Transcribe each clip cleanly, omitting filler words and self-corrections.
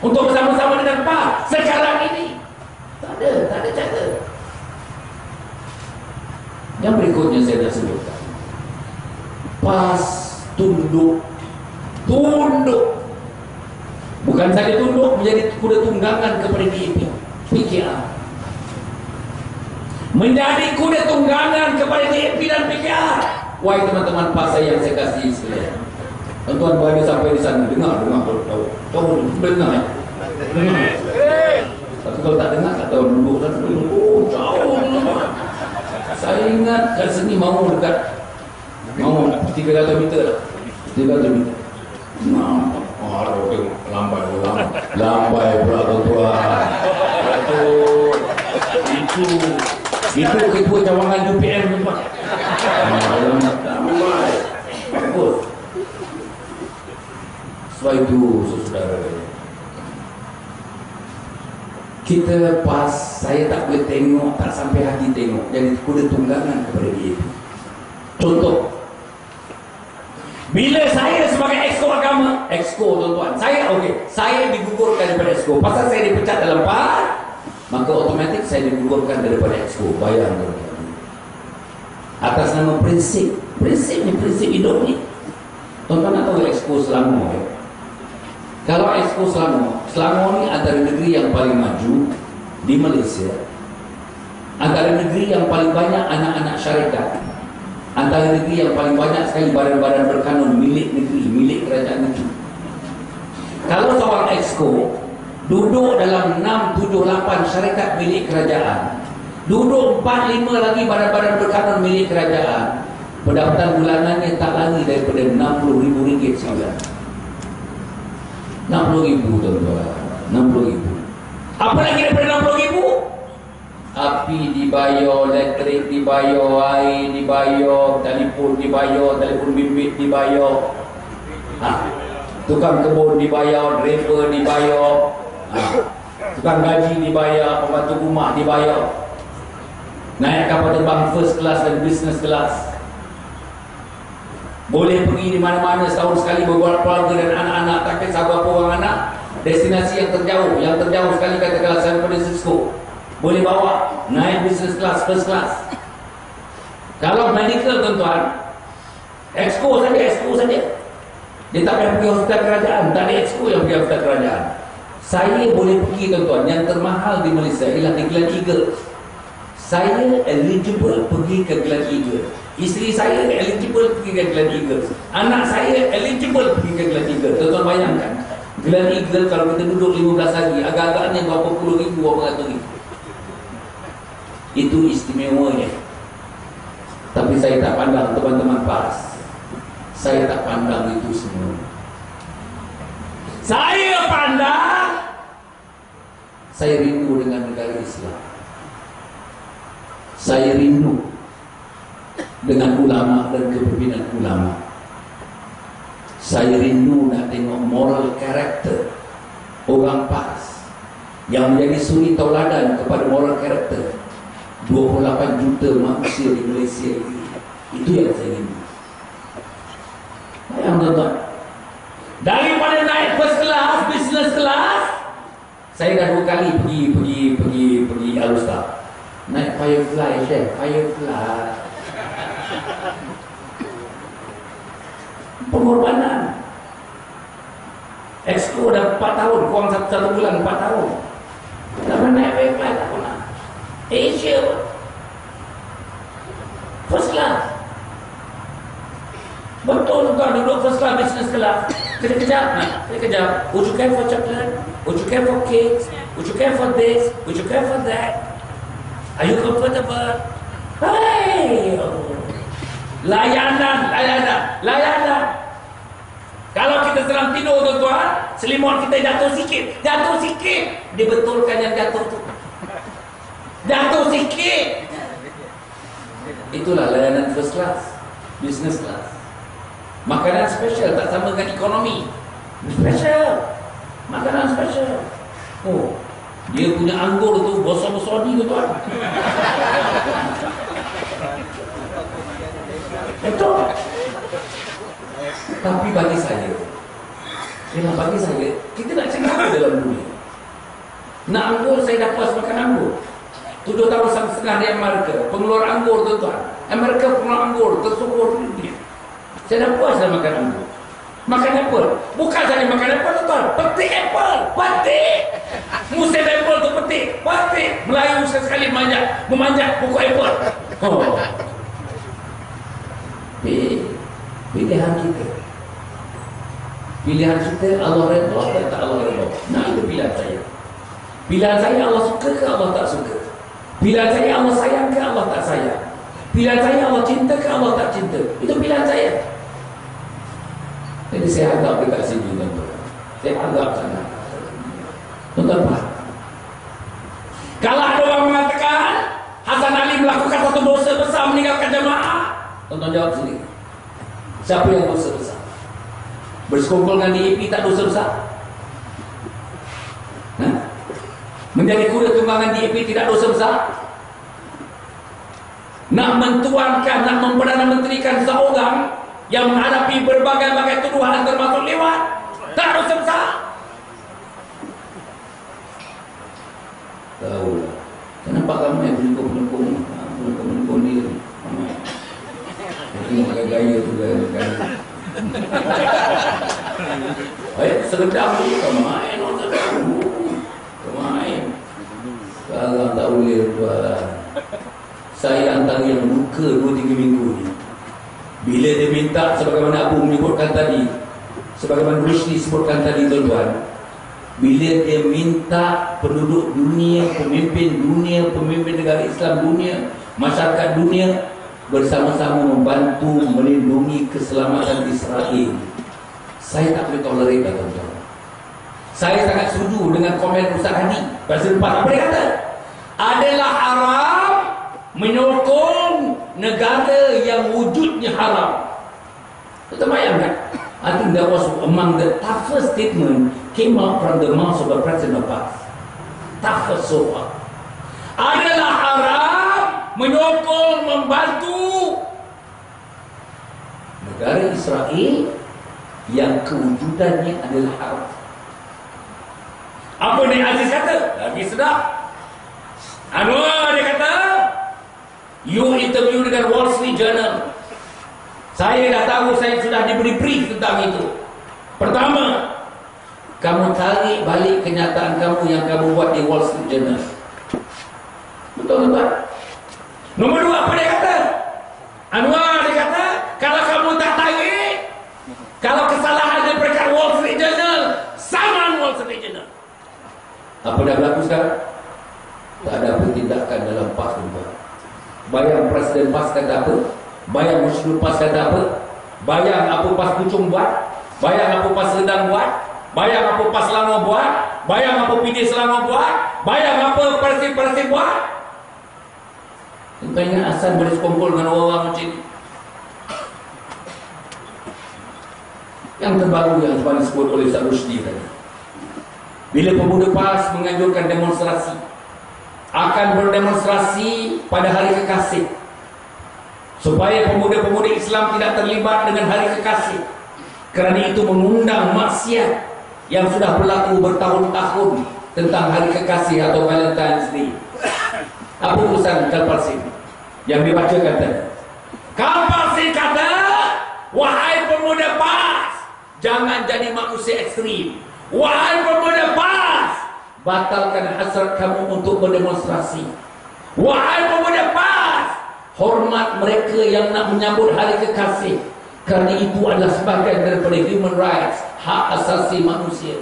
untuk bersama-sama dengan PAS sekarang ini? Tak ada cara. Yang berikutnya saya dah sebutkan, PAS tunduk. Bukan saja tunduk, menjadi kuda tunggangan kepada DAP, PKR. Menjadi kuda tunggangan kepada DAP dan PKR. Wahai teman-teman PAS yang saya kasih sekalian, tuan-tuan berada sampai di sana, dengar tahu dengar. Tapi kalau tak dengar, tak tahu duduk sana dulu. Jauh. Saya ingat kat sini mau 300 meter lah. 300 meter. Lambai pula tuan-tuan. Itu ketua cawangan UPM tuan. Lambai. Bagus. Sebab itu saudara, kita PAS, saya tak boleh tengok, tak sampai hati tengok, jadi kuda tunggangan kepada dia. Contoh, bila saya sebagai exco agama, exco tuan-tuan, saya digugurkan daripada exco, pasal saya dipecat dalam PAS, maka otomatik saya digugurkan daripada exco. Bayang tuan-tuan, atas nama prinsip hidup ni. Tuan-tuan nak tahu exco Selangor ya? Kalau exco Selangor ni antara negeri yang paling maju di Malaysia, antara negeri yang paling banyak anak-anak syarikat, antara negeri yang paling banyak sekali badan-badan berkanun milik negeri, milik kerajaan negeri. Kalau seorang exco duduk dalam 6, 7, 8 syarikat milik kerajaan, duduk 4, 5 lagi badan-badan berkanun milik kerajaan, pendapatan bulanannya tak lagi daripada RM60,000 sebulan. 60,000 tuan-tuan, 60,000. Apa lagi daripada 60,000? Api dibayar, elektrik dibayar, air dibayar, telefon dibayar, telefon bimbit dibayar, tukang kebun dibayar, driver dibayar, tukang gaji dibayar, pembantu rumah dibayar, naik kapal terbang first class dan business class, boleh pergi di mana-mana setahun sekali berbuat keluarga dan anak-anak, tak kisah berapa orang anak. Destinasi yang terjauh sekali katakanlah San Francisco, boleh bawa naik business class, first class. Kalau medical tuan-tuan, exco saja. Dia tak payah pergi hospital kerajaan, tak ada exco yang pergi hospital kerajaan. Saya boleh pergi tuan-tuan, yang termahal di Malaysia ialah di Glen Eagle. Saya eligible pergi ke Glen Eagle. Isteri saya eligible pergi ke Glen Eagle. Anak saya eligible pergi ke Glen Eagle. Tuan-tuan bayangkan, Glen Eagle kalau kita duduk 15 hari, agak-agaknya berapa puluh ribu, berapa ratus ribu. Itu istimewanya. Tapi saya tak pandang teman-teman PAS. Saya tak pandang itu semua. Saya pandang, saya rindu dengan negara Islam. Saya rindu dengan ulama dan kepimpinan ulama. Saya rindu nak tengok moral karakter orang PAS yang menjadi suri tauladan kepada moral karakter 28 juta manusia di Malaysia ini. Itu yang saya rindu. Bayang tuan-tuan, daripada naik first class, business class, saya dah 2 kali pergi Al-Ustaz. Naik Firefly, Firefly. Pengorbanan. Exco dah 4 tahun, kurang 1 bulan 4 tahun. Tak pernah naik Firefly, tak pernah. Asia first class. Betul kau duduk first class, business class. Kejap. Would you care for chocolate? Would you care for cakes? Would you care for this? Would you care for that? Are you comfortable? Hey, layanan. Kalau kita sedang tidur tuan-tuan, selimut kita jatuh sikit, dia betulkan yang jatuh tu. Jatuh sikit. Itulah layanan first class, business class. Makanan special, tak sama dengan ekonomi. Special, makanan special. Oh, dia punya anggur tu besar-besar ni tuan. Betul. Tapi bagi saya, Karena bagi saya, kita nak cari apa dalam dunia? Nak anggur, saya dah puas makan anggur. 7 tahun setengah di Amerika, pengeluar anggur tuan-tuan. Amerika pengeluar anggur, tersyukur dunia. Saya dah puas dah makan anggur. Makan apple. Bukan saja makan apple tuan-tuan. Petik apple. Petik. Musim apple tu petik. Petik. Melayu sekali memanjat pokok apple. Oh. Pilihan kita. Pilihan kita Allah redha atau tak Allah redha. Nah itu pilihan saya. Pilihan saya Allah suka ke Allah tak suka. Pilihan saya Allah sayang ke Allah tak sayang. Pilihan saya Allah cinta ke Allah tak cinta. Itu pilihan saya. Jadi saya anggap dekat sini tuan-tuan. Saya anggap sana. Tuan-tuan faham? Kalau ada orang mengatakan Hasan Ali melakukan satu dosa besar meninggalkan jamaah, tuan-tuan jawab sendiri. Siapa yang dosa besar? Bersekongkol dengan DAP tak dosa besar? Menjadi kuda tunggangan DAP tidak dosa besar? Nak mentuankan, nak memperdana menterikan seorang yang menghadapi berbagai-bagai tuduhan termasuk lewat, tak dosa besar? Tahu lah. Kenapa kamu yang melengkung diri? Tengok gaya tu gaya. Baik, sedang tu kemain. Sekarang tak boleh tuan. Saya antara yang luka 2-3 minggu ni. Bila dia minta, sebagaimana Abu menyebutkan tadi, sebagaimana Rushdie sebutkan tadi tuan-tuan, bila dia minta penduduk dunia, pemimpin negara Islam dunia, masyarakat dunia bersama-sama membantu melindungi keselamatan Israel, saya tak boleh tolerate dah tuan-tuan. Saya sangat setuju dengan komen Ustaz Hadi pada lepas. Apa dia kata? Adalah haram menyokong negara yang wujudnya haram. Kita bayangkan, I think that was among the toughest statement came out from the mouth of the President of us. Toughest so far. Adalah haram menyokong, membantu negara Israel yang kewujudannya adalah haram. Apa ni Aziz kata? Lagi sedap. Anwar dia kata, you interview dengan Wall Street Journal. Saya dah tahu, saya sudah diberi brief tentang itu. Pertama, kamu tarik balik kenyataan kamu yang kamu buat di Wall Street Journal. Betul-betul. Nombor 2, apa dia kata? Anwar dia kata, kalau kamu tak tarik, kalau kesalahan daripada Wall Street Journal, sama Wall Street Journal. Apa dah berlaku sekarang? Tak ada tindakan dalam PAS juga. Bayang Presiden PAS kata apa? Bayang Muslim PAS kata apa? Bayang apa PAS Pucung buat? Bayang apa PAS Redang buat? Bayang apa PAS Selangor buat? Bayang apa PD Selangor buat? Bayang apa Persib buat? Tentang asal bersekongkol dengan orang-orang macam ini. Yang terbaru yang paling disebut oleh Ustaz Rushdie tadi, bila pemuda PAS menganjurkan demonstrasi, akan berdemonstrasi pada hari kekasih, supaya pemuda-pemuda Islam tidak terlibat dengan hari kekasih, kerana itu mengundang maksiat yang sudah berlaku bertahun-tahun tentang hari kekasih atau Valentine's Day. Apa urusan Kalparsin yang dibacakan tadi? Kalparsin kata, wahai pemuda PAS, jangan jadi manusia ekstrim. Wahai pemuda PAS, batalkan hasrat kamu untuk berdemonstrasi. Wahai pemuda PAS, hormat mereka yang nak menyambut hari kekasih, kerana itu adalah sebahagian daripada human rights, hak asasi manusia.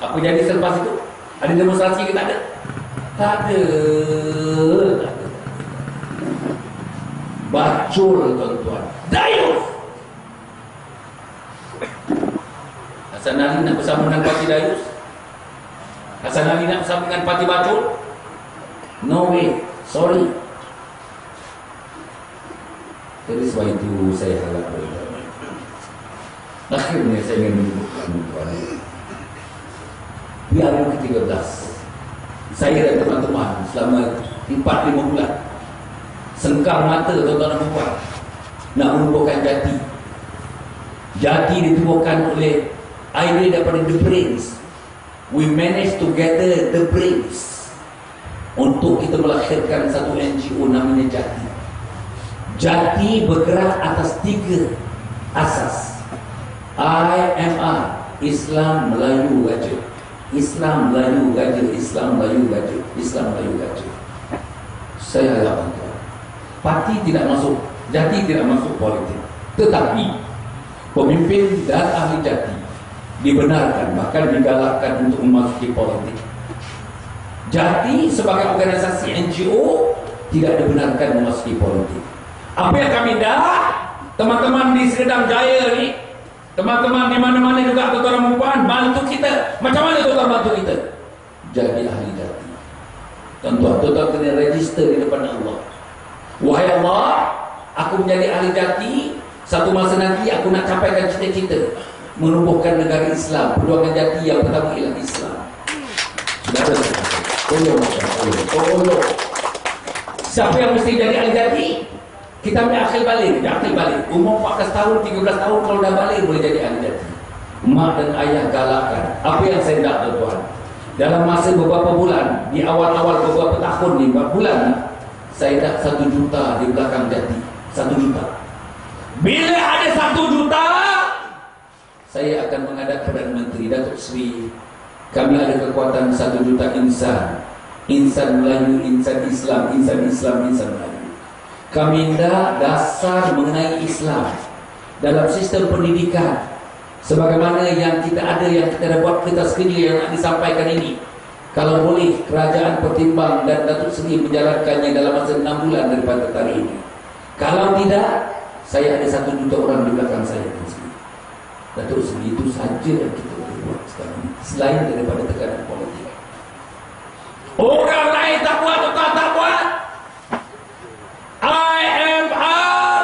Apa jadi selepas itu? Ada demonstrasi ke tak ada? Tak ada. Bacul tuan-tuan, Dayus. Hasan Ali nak bersama dengan parti Dayus? Hasan Ali nak bersama dengan parti Bacul? No way, sorry. Jadi sebab itu saya harap akhirnya saya ingin menyebutkan biar ke-13 saya dan teman-teman selama 4-5 bulan sengkang mata tuan-tuan dan puan nak menubuhkan Jati ditubuhkan oleh idea daripada the brains. We managed to gather the brains untuk kita melahirkan satu NGO namanya Jati. Jati bergerak atas 3 asas. IMR, Islam Melayu Gajah. Islam Melayu Gajah, Islam Melayu Gajah, Islam Melayu Gajah. Saya harap parti tidak masuk, Jati tidak masuk politik. Tetapi pemimpin dan ahli Jati dibenarkan, bahkan digalakkan untuk memasuki politik. Jati sebagai organisasi NGO tidak dibenarkan memasuki politik. Apa yang kami dah, teman-teman di Serdang Jaya ni, teman-teman di mana-mana juga, tuan-tuan dan puan, bantu kita. Macam mana tuan-tuan bantu kita? Jadi ahli Jati. Tuan-tuan kena register di depan Allah. Wahai Allah, aku menjadi ahli Jati. Satu masa nanti aku nak capaikan cita-cita menumbuhkan negara Islam. Perjuangan Jati yang pertama ialah Islam. Saudara, tolong. Siapa yang mesti jadi ahli Jati? Kita ambil akhir balik. Umur 14 tahun, 13 tahun, kalau dah balik boleh jadi ahli Jati. Mak dan ayah galakkan. Apa yang saya nak, tuan-tuan? Dalam masa beberapa bulan, di awal-awal beberapa tahun ni, 4 bulan, saya dah 1 juta di belakang Jati. 1 juta. Bila ada 1 juta, saya akan menghadap Perdana Menteri Datuk Seri. Kami ada kekuatan 1 juta insan. Insan Melayu, insan Islam, insan Melayu. Kami minta dasar mengenai Islam dalam sistem pendidikan, sebagaimana yang kita ada, yang kita dah buat kertas kerja yang nak disampaikan ini. Kalau boleh, kerajaan pertimbang dan Datuk Seri menjalankannya dalam masa 6 bulan daripada tarikh ini. Kalau tidak, saya ada 1 juta orang di belakang saya. Datuk Seri, itu saja yang kita boleh buat sekarang, selain daripada tekanan politik. Orang lain tak buat, tuan tak buat. IMR,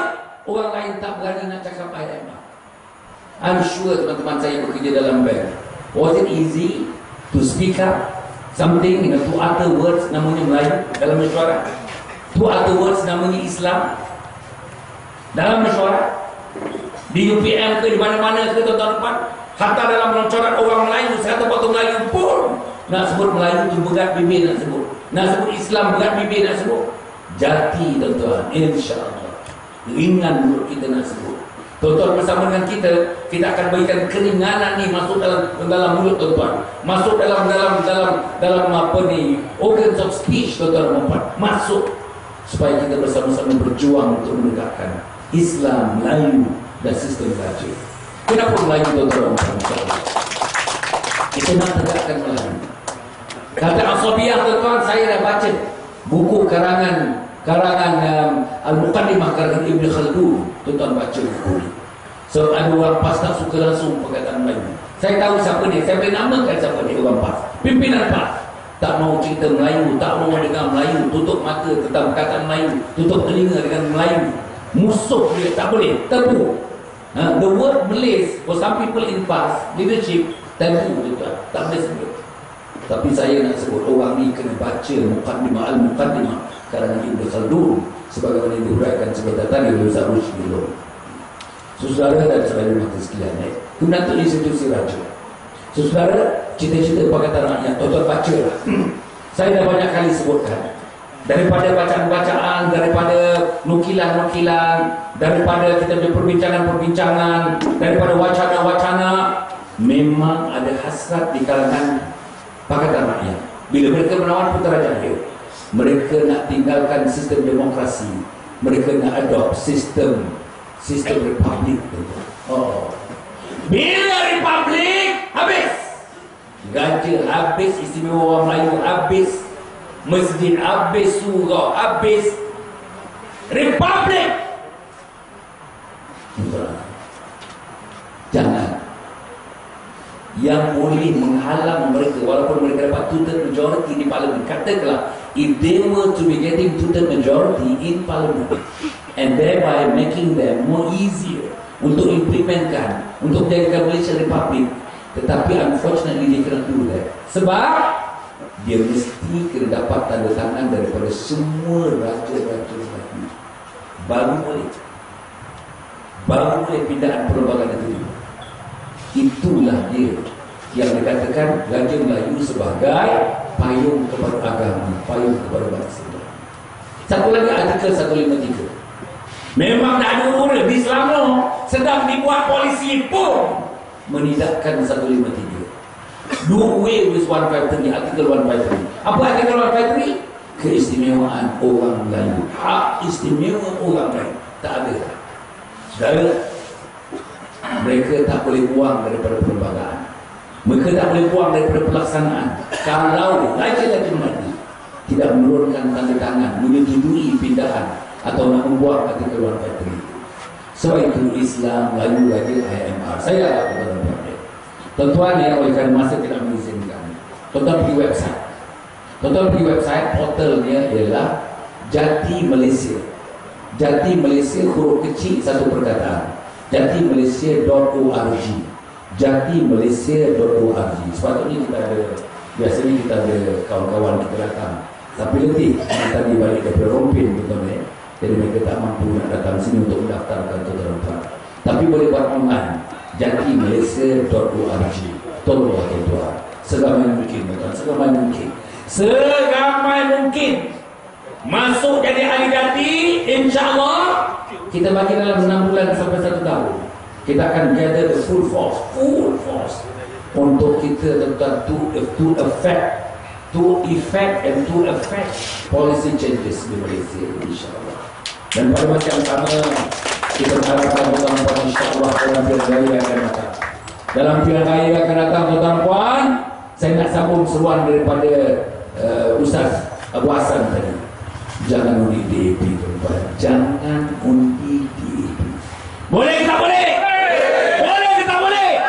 orang lain tak berani nak cakap IMR. I'm sure teman-teman saya bekerja dalam bank. Was it easy to speak up something in 2 other words namanya Melayu dalam mesyuarat? 2 other words namanya Islam dalam mesyuarat? Di UPM ke, di mana-mana ke, tuan-tuan, hatta dalam melancaran orang Melayu, saya kata waktu Melayu pun nak sebut Melayu tu berat bibir nak sebut. Nak sebut Islam berat bibir nak sebut. Jati, tuan-tuan, insya-Allah ringan mulut kita nak sebut. Tuan-tuan bersama dengan kita akan berikan keringanan ni masuk dalam mulut tuan-tuan. Masuk dalam apa ni, organs of speech, tuan-tuan, masuk supaya kita bersama-sama berjuang untuk menegakkan Islam, Melayu dan sistem Gajah. Kenapa Melayu, tuan-tuan? Kita nak tegakkan Melayu. Kata Asabiyah, tuan-tuan, saya dah baca buku karangan Al-Muqaddimah karangan Ibn Khaldun. Tuan-tuan baca buku ni. So ada orang PAS tak suka langsung perkataan Melayu. Saya tahu siapa dia, saya boleh namakan siapa dia, orang PAS, pimpinan PAS. Tak mau cerita Melayu, tak mau dengar Melayu, tutup mata tentang perkataan Melayu, tutup telinga dengan Melayu. Musuh dia, tak boleh, tabu. The word Malays for some people in PAS leadership, tabu, tak boleh sebut. Tapi saya nak sebut, orang ni kena baca Muqaddimah Al-Muqaddimah karangan Ibn Khaldun sebagaimana diuraikan sebentar tadi oleh Ustaz Rushdie dulu. Saudara dan saudara mata sekalian, kemudian untuk institusi raja. Saudara, cita-cita Pakatan Rakyat, tuan-tuan baca lah. Saya dah banyak kali sebutkan, daripada bacaan-bacaan, daripada nukilan-nukilan, daripada kita punya perbincangan-perbincangan, daripada wacana-wacana, memang ada hasrat di kalangan Pakatan Rakyat. Bila mereka menawan Putrajaya, mereka nak tinggalkan sistem demokrasi, mereka nak adopt sistem republik. Bila republik habis, Gajah habis, istimewa orang Melayu habis, masjid habis, surau habis, republik. Jangan. Yang boleh menghalang mereka, walaupun mereka dapat two-third majority di parlimen, katakanlah if they were to be getting two-third majority in parliament and thereby making them more easier untuk implementkan, untuk menjadikan Malaysia Republic, tetapi unfortunately they cannot do that. Sebab dia mesti kena dapat tanda tangan daripada semua raja-raja lagi. Baru boleh pindahan perlembagaan itu. Itulah dia yang dikatakan Raja Melayu sebagai payung kepada agama, payung kepada bangsa. Satu lagi artikel 153. Memang tak ada urut di Selangor sedang dibuat polisi pun menidakkan 153. Do away with 153, artikel 153. Apa artikel 153? Keistimewaan orang Melayu, hak istimewa orang Melayu. Tak ada. Saudara, mereka tak boleh buang daripada perlembagaan, mereka tak boleh buang daripada pelaksanaan kalau Raja Melayu tidak menurunkan tanda tangan menyetujui pindahan atau nak membuat artikel 153. Sebab itu Islam Melayu Raja IMR. Saya agak berkata tuan-tuan yang oleh kerana masa tidak mengizinkan, tuan-tuan pergi website. Tuan-tuan pergi website, portalnya ialah Jati Malaysia. Jati Malaysia huruf kecil satu perkataan. jatimalaysia.org. jatimalaysia.org. Sepatutnya kita ada, biasanya kita ada kawan-kawan kita datang, tapi letih tadi balik daripada Rompin tuan-tuan. Jadi mereka tak mampu nak datang sini untuk mendaftarkan tuan-tuan. Tapi boleh buat online. jatimalaysia.org. Tolonglah tuan-tuan, seramai mungkin tuan-tuan, seramai mungkin, seramai mungkin masuk jadi ahli jati. InsyaAllah kita bagi dalam 6 bulan sampai 1 tahun kita akan gather the full force untuk kita tuan-tuan to effect policy changes di Malaysia, insyaAllah. Dan pada masa yang sama kita mengharapkan tuan-tuan insyaAllah dalam pilihan raya yang akan datang. Dalam pilihan raya yang akan datang tuan-tuan, saya nak sambung seruan daripada Ustaz Abu Hassan tadi. Jangan undi DAP tuan-tuan, jangan undi DAP. Boleh ke tak boleh? Boleh ke tak boleh?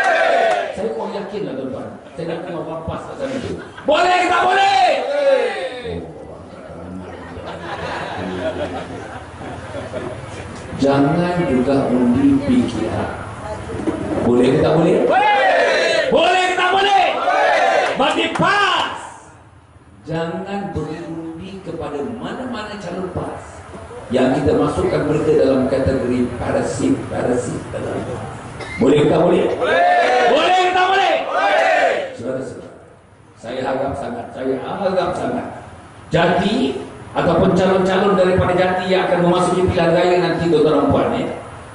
Saya kok yakin lah tuan-tuan, saya nak tengok rampas kat sana tu. Boleh ke tak boleh? Jangan juga undi PKR. Boleh ke tak boleh? Boleh ke tak boleh? Bagi PAS. Jangan berundi kepada mana-mana calon PAS yang kita masukkan mereka dalam kategori parasit. Boleh ke tak boleh? Boleh ke tak boleh? Saudara-saudara, saya harap sangat Jati ataupun calon-calon daripada Jati yang akan memasuki pilihan raya nanti tuan-tuan dan puan,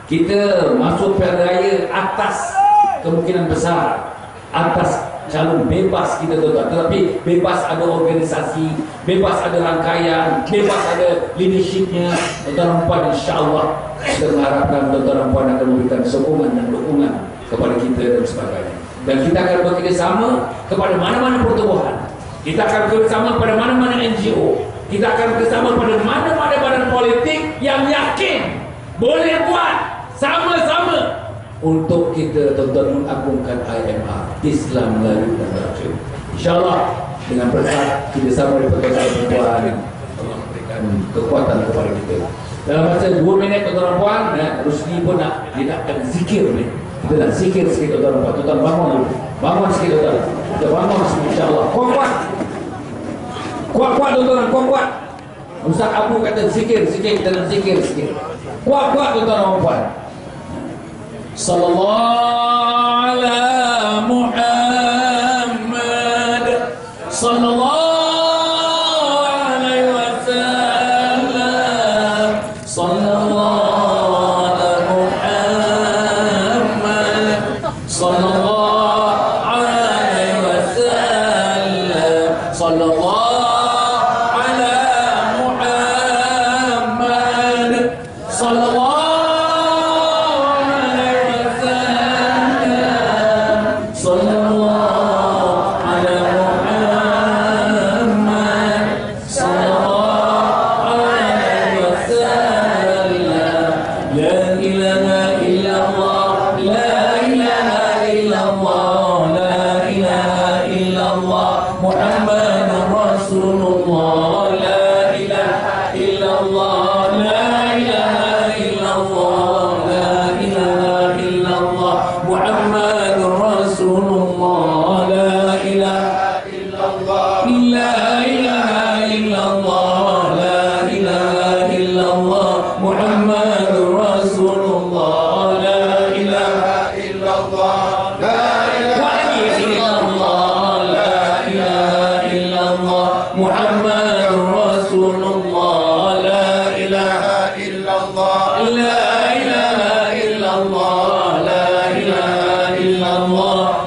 kita masuk pilihan raya atas kemungkinan besar atas calon bebas kita tuan-tuan, tetapi bebas ada organisasi, bebas ada rangkaian, bebas ada leadershipnya tuan-tuan dan puan. InsyaAllah kita mengharapkan tuan-tuan dan puan akan memberikan sokongan dan dukungan kepada kita dan sebagainya, dan kita akan bekerjasama kepada mana-mana pertubuhan, kita akan bekerjasama kepada mana-mana NGO, kita akan bekerjasama pada mana-mana badan politik yang yakin boleh buat sama-sama untuk kita tuan-tuan mengagungkan IMR, Islam Melayu dan Raja. InsyaAllah dengan berkat kerjasama daripada tuan-tuan, Allah memberikan kekuatan kepada kita. Dalam masa 2 minit tuan-tuan puan, Rusdi pun nak didapatkan zikir ni. Kita nak zikir sikit tuan-tuan puan. Tuan-tuan bangun dulu, bangun sikit tuan-tuan. Kita bangun sikit insyaAllah. Kuat-kuat tuan-tuan, kuat-kuat. Ustaz Abu kata zikir, kita nak zikir sikit. Kuat-kuat tuan-tuan puan. Sallallahu ala Muhammad, sallallahu alaihi wasallam, sallallahu ala Muhammad, sallallahu alaihi wasallam, sallallahu ala Muhammad, sallallahu Muhammadur Rasulullah, la ilaha illallah, la